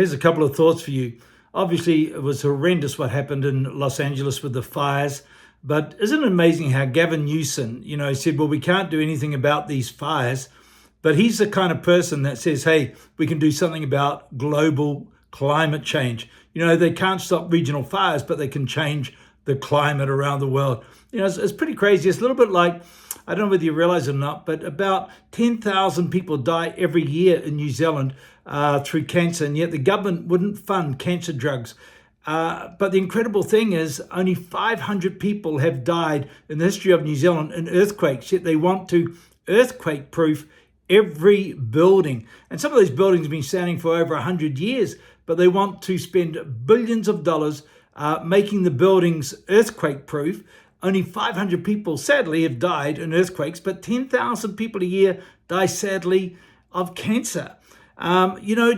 Here's a couple of thoughts for you. Obviously, it was horrendous what happened in Los Angeles with the fires. But isn't it amazing how Gavin Newsom, said, well, we can't do anything about these fires. But he's the kind of person that says, hey, we can do something about global climate change. They can't stop regional fires, but they can change the climate around the world. It's pretty crazy. It's a little bit like, I don't know whether you realize it or not, but about 10,000 people die every year in New Zealand through cancer, and yet the government wouldn't fund cancer drugs. But the incredible thing is only 500 people have died in the history of New Zealand in earthquakes, yet they want to earthquake-proof every building. And some of these buildings have been standing for over 100 years, but they want to spend billions of dollars making the buildings earthquake-proof. Only 500 people, sadly, have died in earthquakes, but 10,000 people a year die, sadly, of cancer.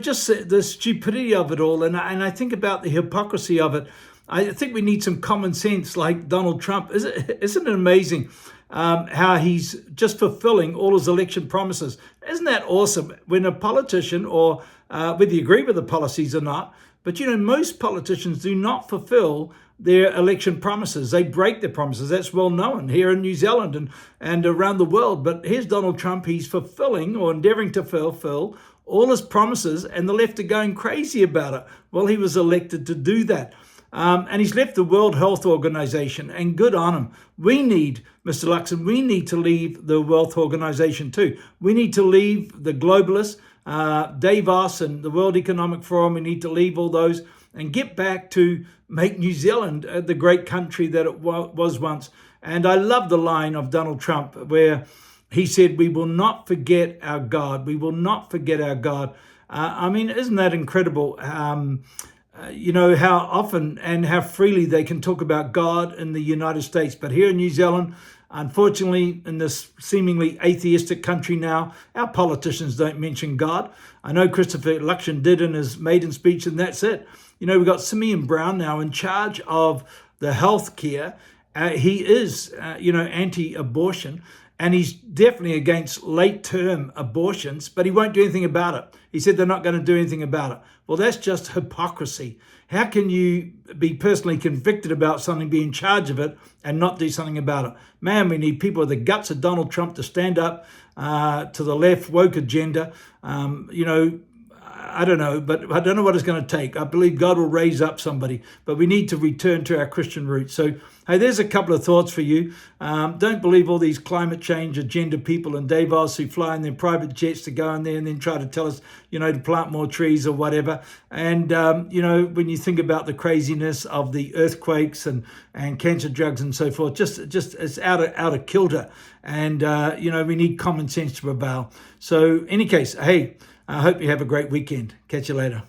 Just the stupidity of it all. And I think about the hypocrisy of it. I think we need some common sense like Donald Trump. Isn't it amazing how he's just fulfilling all his election promises? Isn't that awesome? When a politician, or whether you agree with the policies or not, but most politicians do not fulfill their election promises. They break their promises. That's well known here in New Zealand and around the world. But here's Donald Trump. He's fulfilling or endeavoring to fulfill all his promises, and the left are going crazy about it. Well, he was elected to do that. And he's left the World Health Organization, and good on him. We need, Mr. Luxon, we need to leave the World Organization too. We need to leave the globalists, Davos and the World Economic Forum. We need to leave all those and get back to make New Zealand the great country that it was once. And I love the line of Donald Trump where he said, we will not forget our God. We will not forget our God. Isn't that incredible? How often and how freely they can talk about God in the United States. But here in New Zealand, unfortunately, in this seemingly atheistic country now, our politicians don't mention God. I know Christopher Luxon did in his maiden speech, and that's it. We've got Simeon Brown now in charge of the health care. He is, anti-abortion. And he's definitely against late-term abortions, but he won't do anything about it. He said they're not going to do anything about it. Well, that's just hypocrisy. How can you be personally convicted about something, be in charge of it, and not do something about it? Man, we need people with the guts of Donald Trump to stand up to the left woke agenda. I don't know, but I don't know what it's going to take. I believe God will raise up somebody, but we need to return to our Christian roots. So, hey, there's a couple of thoughts for you. Don't believe all these climate change agenda people in Davos who fly in their private jets to go in there and then try to tell us, to plant more trees or whatever. And, when you think about the craziness of the earthquakes and cancer drugs and so forth, just it's out of kilter. And, we need common sense to prevail. So, any case, hey, I hope you have a great weekend. Catch you later.